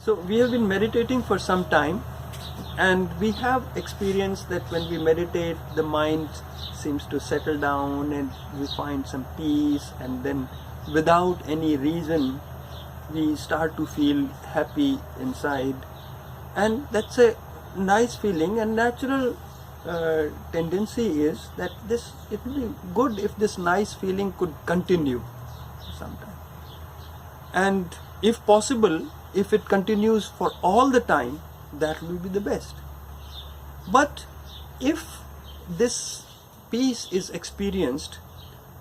So we have been meditating for some time, and we have experienced that when we meditate, the mind seems to settle down and we find some peace, and then without any reason we start to feel happy inside, and that's a nice feeling. And natural tendency is that it would be good if this nice feeling could continue sometime, and if possible, if it continues for all the time, that will be the best. But if this peace is experienced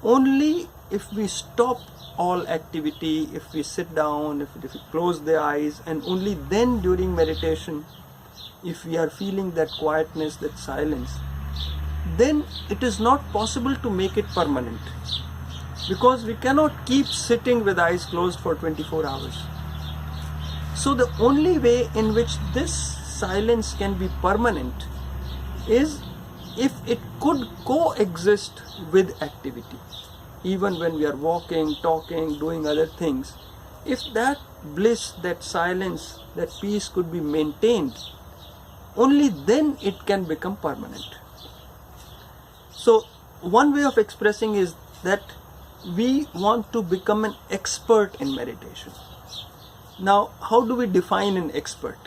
only if we stop all activity, if we sit down, if we close the eyes, and only then during meditation, if we are feeling that quietness, that silence, then it is not possible to make it permanent, because we cannot keep sitting with eyes closed for 24 hours. So the only way in which this silence can be permanent is if it could coexist with activity. Even when we are walking, talking, doing other things, if that bliss, that silence, that peace could be maintained, only then it can become permanent. So one way of expressing is that we want to become an expert in meditation. Now, how do we define an expert?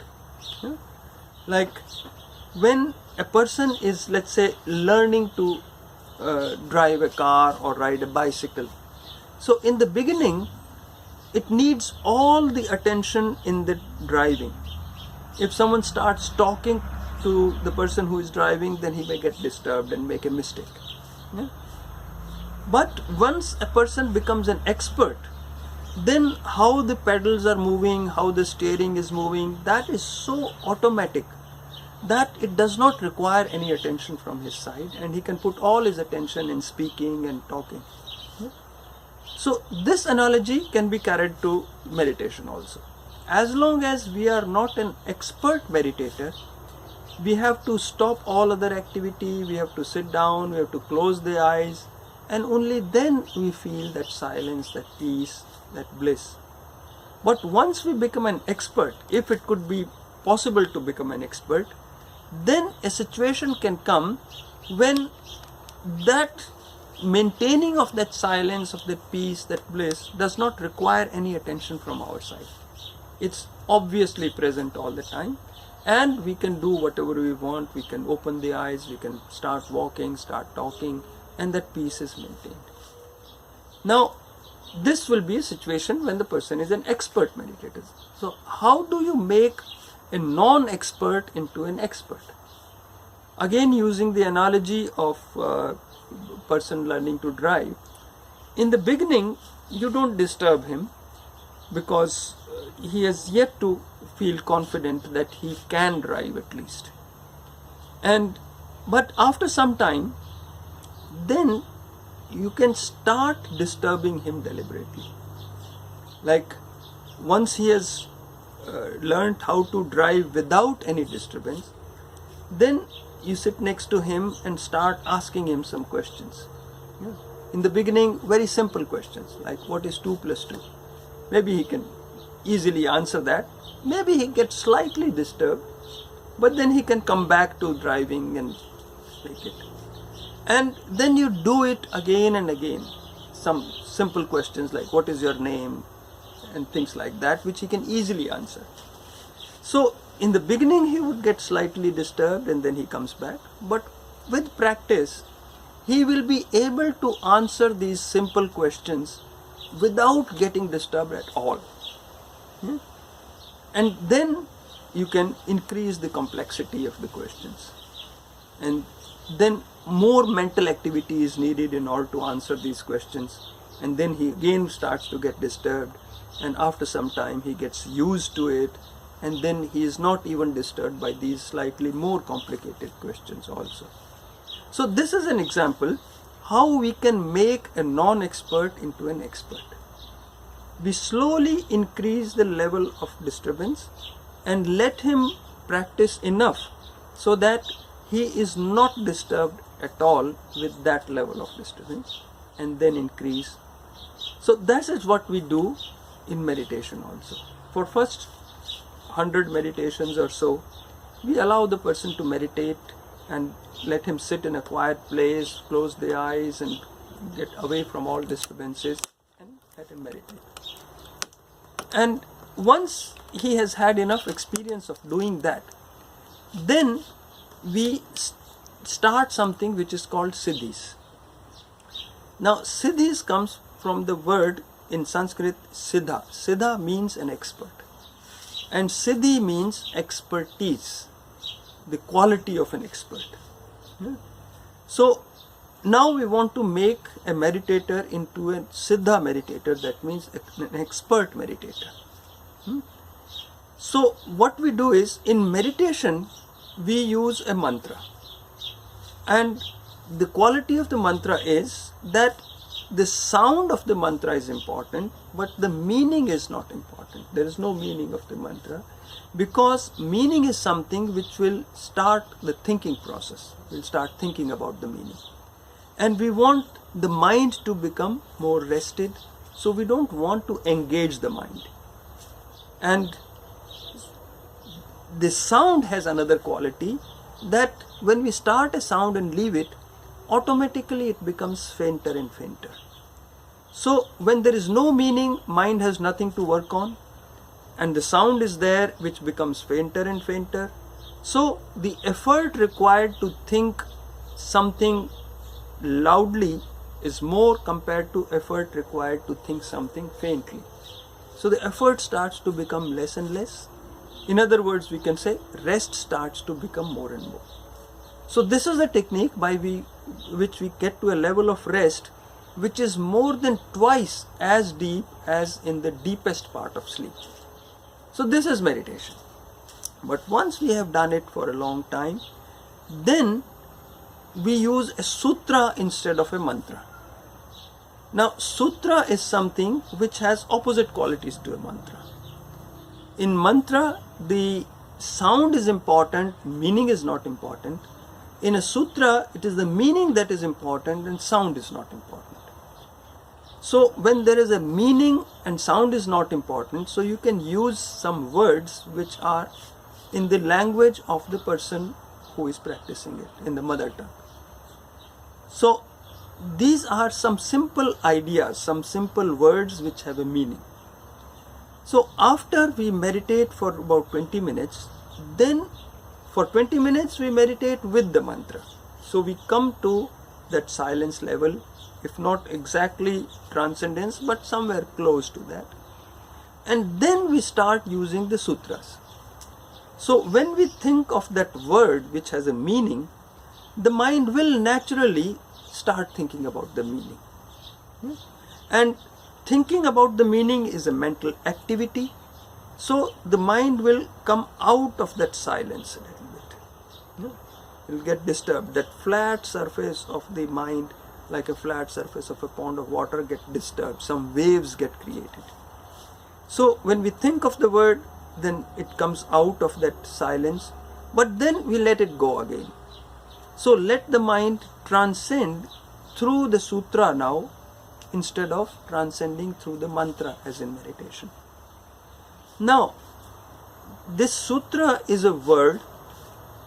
Like when a person is, let's say, learning to drive a car or ride a bicycle. So in the beginning, it needs all the attention in the driving. If someone starts talking to the person who is driving, then he may get disturbed and make a mistake. But once a person becomes an expert, then how the pedals are moving, how the steering is moving, that is so automatic that it does not require any attention from his side, and he can put all his attention in speaking and talking. So this analogy can be carried to meditation also. As long as we are not an expert meditator, we have to stop all other activity, we have to sit down, we have to close the eyes, and only then we feel that silence, that peace, that bliss. But once we become an expert, if it could be possible to become an expert, then a situation can come when that maintaining of that silence, of that peace, that bliss does not require any attention from our side. It's obviously present all the time, and we can do whatever we want. We can open the eyes, we can start walking, start talking, and that peace is maintained. Now, this will be a situation when the person is an expert meditator. So how do you make a non-expert into an expert? Again, using the analogy of person learning to drive, in the beginning you don't disturb him because he has yet to feel confident that he can drive at least. But after some time, then you can start disturbing him deliberately. Like once he has learned how to drive without any disturbance, then you sit next to him and start asking him some questions. In the beginning, very simple questions like what is 2 plus 2? Maybe he can easily answer that. Maybe he gets slightly disturbed, but then he can come back to driving and take it. And then you do it again and again. Some simple questions like what is your name and things like that, which he can easily answer. So in the beginning he would get slightly disturbed and then he comes back. But with practice, he will be able to answer these simple questions without getting disturbed at all. And then you can increase the complexity of the questions. And then more mental activity is needed in order to answer these questions, and then he again starts to get disturbed, and after some time he gets used to it, and then he is not even disturbed by these slightly more complicated questions also. So this is an example how we can make a non-expert into an expert. We slowly increase the level of disturbance and let him practice enough so that he is not disturbed at all with that level of disturbance, and then increase. So that is what we do in meditation also. For first 100 meditations or so, we allow the person to meditate and let him sit in a quiet place, close the eyes and get away from all disturbances and let him meditate. And once he has had enough experience of doing that, then we start something which is called Siddhis. Now Siddhis comes from the word in Sanskrit Siddha. Siddha means an expert. And Siddhi means expertise, the quality of an expert. So now we want to make a meditator into a Siddha meditator, that means an expert meditator. So what we do is, in meditation we use a mantra, and the quality of the mantra is that the sound of the mantra is important, but the meaning is not important. There is no meaning of the mantra, because meaning is something which will start the thinking process. We'll start thinking about the meaning. And we want the mind to become more rested, so we don't want to engage the mind. And the sound has another quality, that when we start a sound and leave it, automatically it becomes fainter and fainter. So when there is no meaning, mind has nothing to work on, and the sound is there which becomes fainter and fainter. So the effort required to think something loudly is more compared to effort required to think something faintly. So the effort starts to become less and less. In other words, we can say rest starts to become more and more. So this is a technique by which we get to a level of rest which is more than twice as deep as in the deepest part of sleep. So this is meditation. But once we have done it for a long time, then we use a sutra instead of a mantra. Now sutra is something which has opposite qualities to a mantra. In mantra, the sound is important, meaning is not important. In a sutra, it is the meaning that is important and sound is not important. So when there is a meaning and sound is not important, so you can use some words which are in the language of the person who is practicing it, in the mother tongue. So these are some simple ideas, some simple words which have a meaning. So after we meditate for about 20 minutes, then for 20 minutes we meditate with the mantra. So we come to that silence level, if not exactly transcendence, but somewhere close to that. And then we start using the sutras. So when we think of that word which has a meaning, the mind will naturally start thinking about the meaning. And thinking about the meaning is a mental activity. So the mind will come out of that silence a little bit. It will get disturbed. That flat surface of the mind, like a flat surface of a pond of water, get disturbed. Some waves get created. So when we think of the word, then it comes out of that silence, but then we let it go again. So let the mind transcend through the sutra now, instead of transcending through the mantra as in meditation. Now, this sutra is a word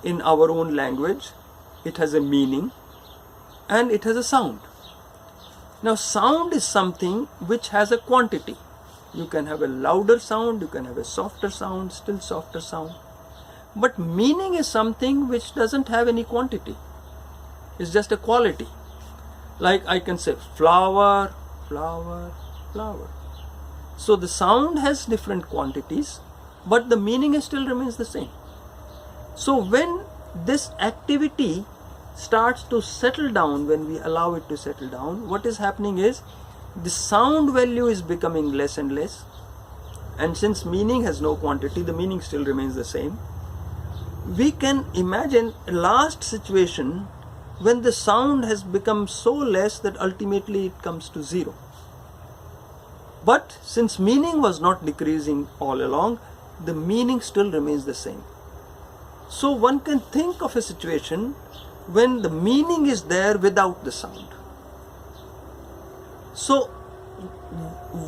in our own language. It has a meaning and it has a sound. Now, sound is something which has a quantity. You can have a louder sound, you can have a softer sound, still softer sound. But meaning is something which doesn't have any quantity. It's just a quality. Like I can say flower, flower, flower. So the sound has different quantities, but the meaning still remains the same. So when this activity starts to settle down, when we allow it to settle down, what is happening is the sound value is becoming less and less. And since meaning has no quantity, the meaning still remains the same. We can imagine a last situation when the sound has become so less that ultimately it comes to zero. But since meaning was not decreasing all along, the meaning still remains the same. So one can think of a situation when the meaning is there without the sound. So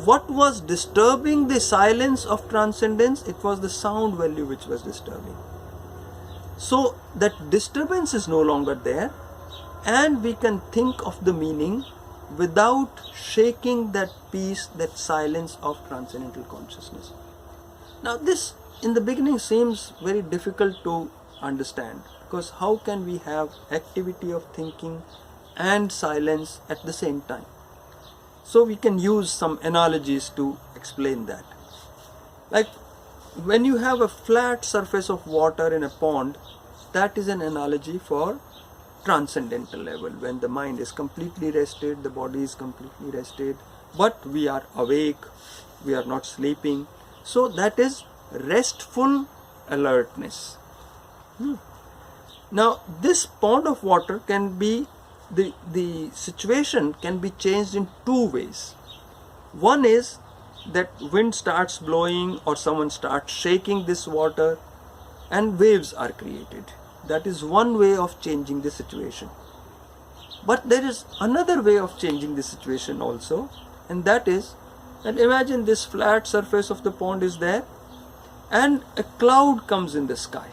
what was disturbing the silence of transcendence? It was the sound value which was disturbing. So that disturbance is no longer there, and we can think of the meaning without shaking that peace, that silence of transcendental consciousness. Now this in the beginning seems very difficult to understand, because how can we have activity of thinking and silence at the same time? So we can use some analogies to explain that. Like when you have a flat surface of water in a pond, that is an analogy for transcendental level, when the mind is completely rested, the body is completely rested, but we are awake, we are not sleeping. So that is restful alertness. Now this pond of water can be, the situation can be changed in two ways. One is that wind starts blowing or someone starts shaking this water and waves are created. That is one way of changing the situation. But there is another way of changing the situation also, and that is that imagine this flat surface of the pond is there and a cloud comes in the sky.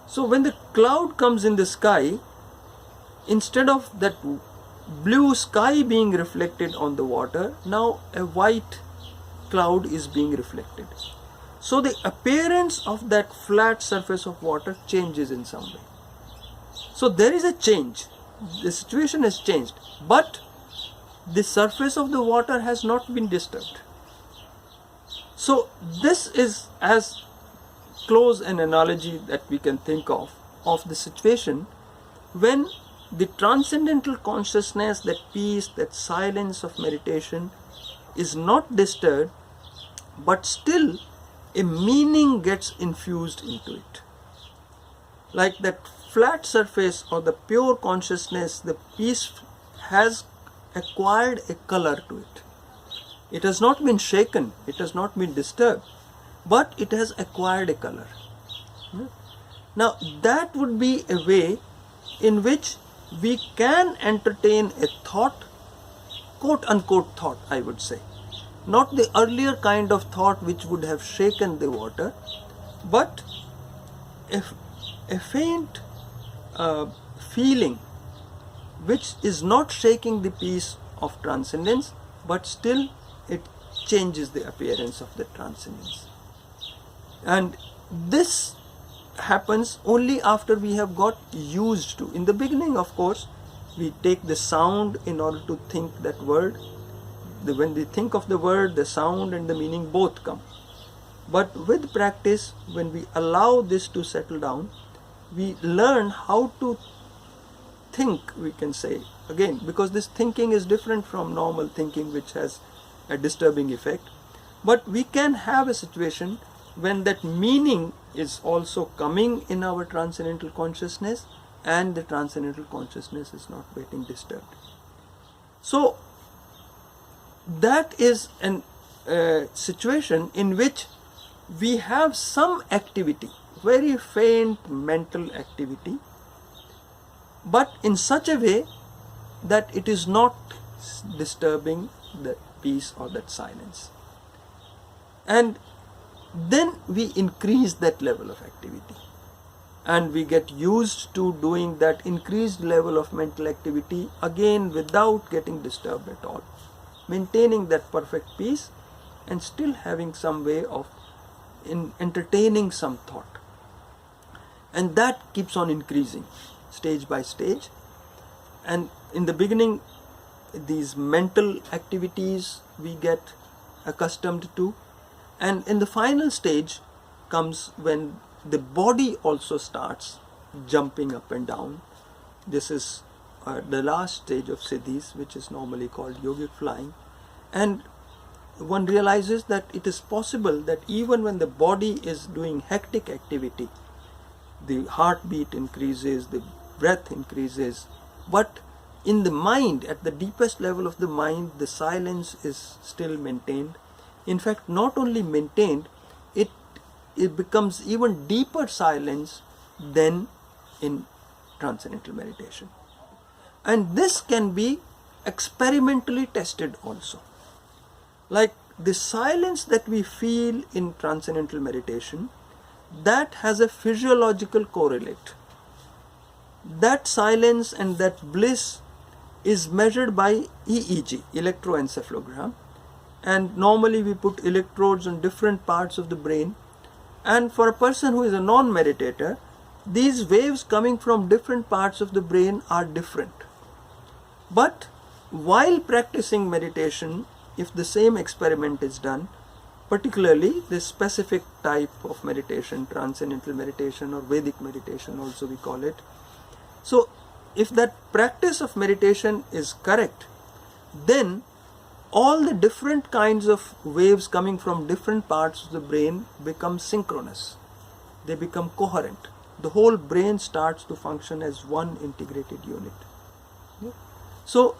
So when the cloud comes in the sky, instead of that blue sky being reflected on the water, now a white cloud is being reflected. So the appearance of that flat surface of water changes in some way. So there is a change. The situation has changed, but the surface of the water has not been disturbed. So this is as close an analogy that we can think of the situation when the transcendental consciousness, that peace, that silence of meditation is not disturbed, but still a meaning gets infused into it. Like that flat surface or the pure consciousness, the peace has acquired a color to it. It has not been shaken, it has not been disturbed, but it has acquired a color. Now that would be a way in which we can entertain a thought, quote unquote thought, I would say. Not the earlier kind of thought which would have shaken the water, but a faint feeling which is not shaking the peace of transcendence, but still it changes the appearance of the transcendence. And this happens only after we have got used to. In the beginning, of course, we take the sound in order to think that word. When we think of the word, the sound and the meaning both come. But with practice, when we allow this to settle down, we learn how to think, we can say, again, because this thinking is different from normal thinking, which has a disturbing effect. But we can have a situation when that meaning is also coming in our transcendental consciousness, and the transcendental consciousness is not getting disturbed. So that is a situation in which we have some activity, very faint mental activity, but in such a way that it is not disturbing the peace or that silence. And then we increase that level of activity, and we get used to doing that increased level of mental activity again without getting disturbed at all, maintaining that perfect peace and still having some way of entertaining some thought. And that keeps on increasing stage by stage. And in the beginning, these mental activities we get accustomed to, and in the final stage comes when the body also starts jumping up and down. This is the last stage of Siddhis, which is normally called yogic flying. And one realizes that it is possible that even when the body is doing hectic activity, the heartbeat increases, the breath increases, but in the mind, at the deepest level of the mind, the silence is still maintained. In fact, not only maintained, it becomes even deeper silence than in transcendental meditation. And this can be experimentally tested also. Like the silence that we feel in transcendental meditation, that has a physiological correlate. That silence and that bliss is measured by EEG, electroencephalogram, and normally we put electrodes on different parts of the brain, and for a person who is a non-meditator, these waves coming from different parts of the brain are different. But while practicing meditation, if the same experiment is done, particularly this specific type of meditation, transcendental meditation or Vedic meditation also we call it, so if that practice of meditation is correct, then all the different kinds of waves coming from different parts of the brain become synchronous. They become coherent. The whole brain starts to function as one integrated unit. So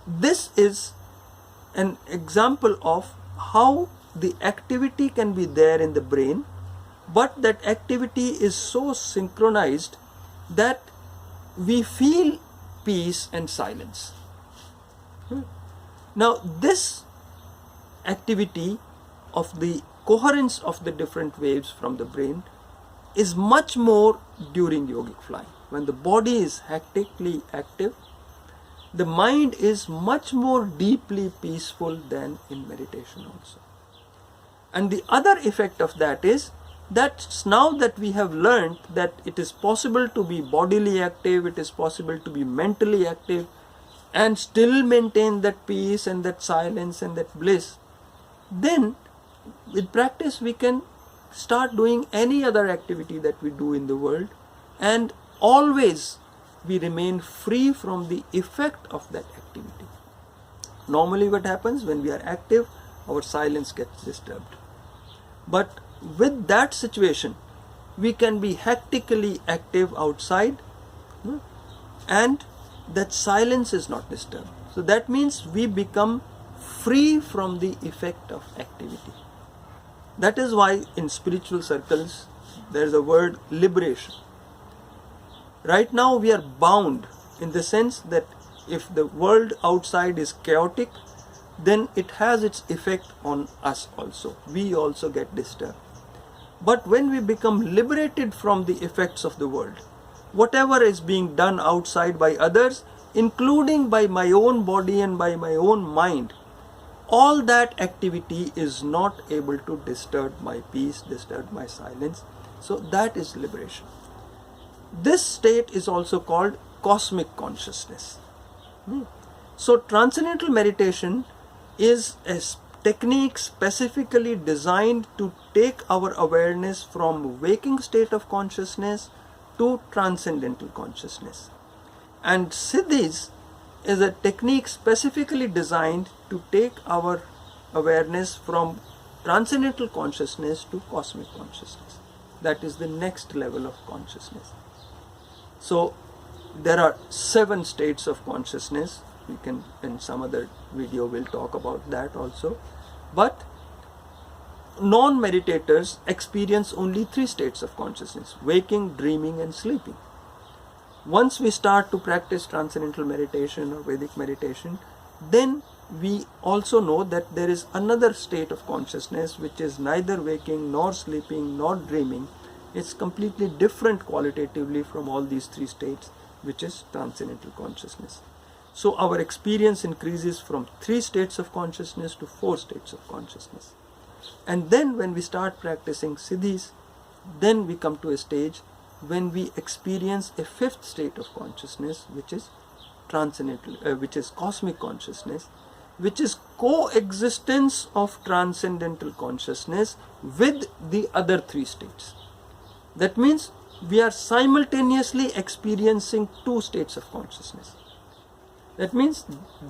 this is an example of how the activity can be there in the brain, but that activity is so synchronized that we feel peace and silence. Now this activity of the coherence of the different waves from the brain is much more during yogic flying. When the body is hectically active, the mind is much more deeply peaceful than in meditation also. And the other effect of that is that now that we have learned that it is possible to be bodily active, it is possible to be mentally active and still maintain that peace and that silence and that bliss, then with practice we can start doing any other activity that we do in the world, and always we remain free from the effect of that activity. Normally what happens when we are active, our silence gets disturbed. But with that situation, we can be hectically active outside and that silence is not disturbed. So that means we become free from the effect of activity. That is why in spiritual circles there is a word liberation. Right now we are bound in the sense that if the world outside is chaotic, then it has its effect on us also. We also get disturbed. But when we become liberated from the effects of the world, whatever is being done outside by others, including by my own body and by my own mind, all that activity is not able to disturb my peace, disturb my silence. So that is liberation. This state is also called cosmic consciousness. So transcendental meditation is a technique specifically designed to take our awareness from waking state of consciousness to transcendental consciousness. And Siddhis is a technique specifically designed to take our awareness from transcendental consciousness to cosmic consciousness. That is the next level of consciousness. So there are 7 states of consciousness. We can, in some other video, we'll talk about that also. But non-meditators experience only 3 states of consciousness: waking, dreaming and sleeping. Once we start to practice transcendental meditation or Vedic meditation, then we also know that there is another state of consciousness which is neither waking nor sleeping nor dreaming. It's completely different qualitatively from all these 3 states, which is transcendental consciousness. So our experience increases from 3 states of consciousness to 4 states of consciousness. And then when we start practicing Siddhis, then we come to a stage when we experience a 5th state of consciousness, which is transcendental, which is cosmic consciousness, which is coexistence of transcendental consciousness with the other 3 states. That means we are simultaneously experiencing 2 states of consciousness. That means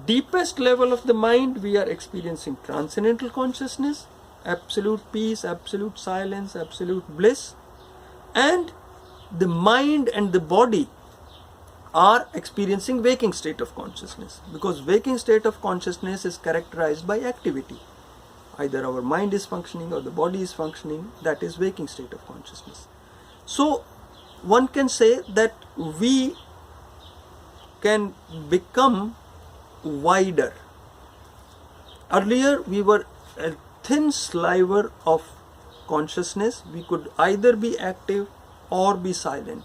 deepest level of the mind, we are experiencing transcendental consciousness, absolute peace, absolute silence, absolute bliss, and the mind and the body are experiencing waking state of consciousness, because waking state of consciousness is characterized by activity. Either our mind is functioning or the body is functioning, that is waking state of consciousness. So one can say that we can become wider. Earlier we were a thin sliver of consciousness. We could either be active or be silent,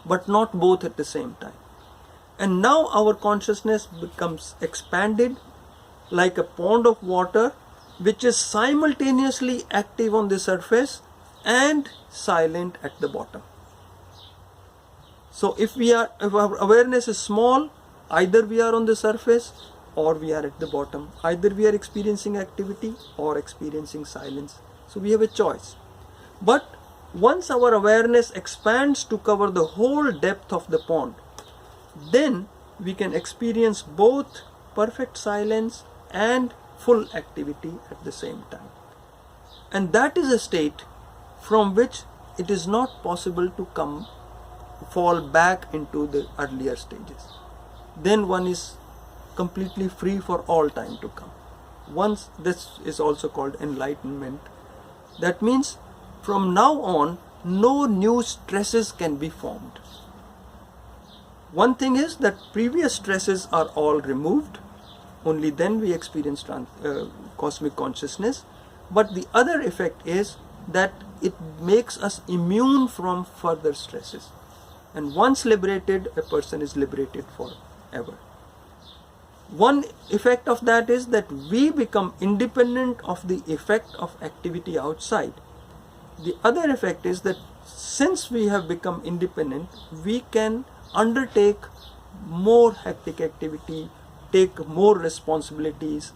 but not both at the same time. And now our consciousness becomes expanded like a pond of water, which is simultaneously active on the surface and silent at the bottom. So if our awareness is small, either we are on the surface or we are at the bottom. Either we are experiencing activity or experiencing silence. So we have a choice. But once our awareness expands to cover the whole depth of the pond, then we can experience both perfect silence and full activity at the same time. And that is a state from which it is not possible to fall back into the earlier stages. Then one is completely free for all time to come. Once, this is also called enlightenment. That means from now on, no new stresses can be formed. One thing is that previous stresses are all removed. Only then we experience cosmic consciousness. But the other effect is that it makes us immune from further stresses. And once liberated, a person is liberated forever. One effect of that is that we become independent of the effect of activity outside. The other effect is that since we have become independent, we can undertake more hectic activity, take more responsibilities,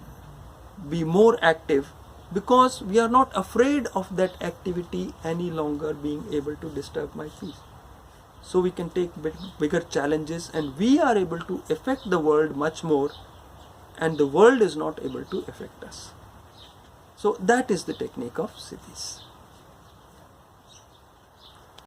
be more active, because we are not afraid of that activity any longer being able to disturb my peace. So we can take bigger challenges, and we are able to affect the world much more, and the world is not able to affect us. So that is the technique of Siddhis.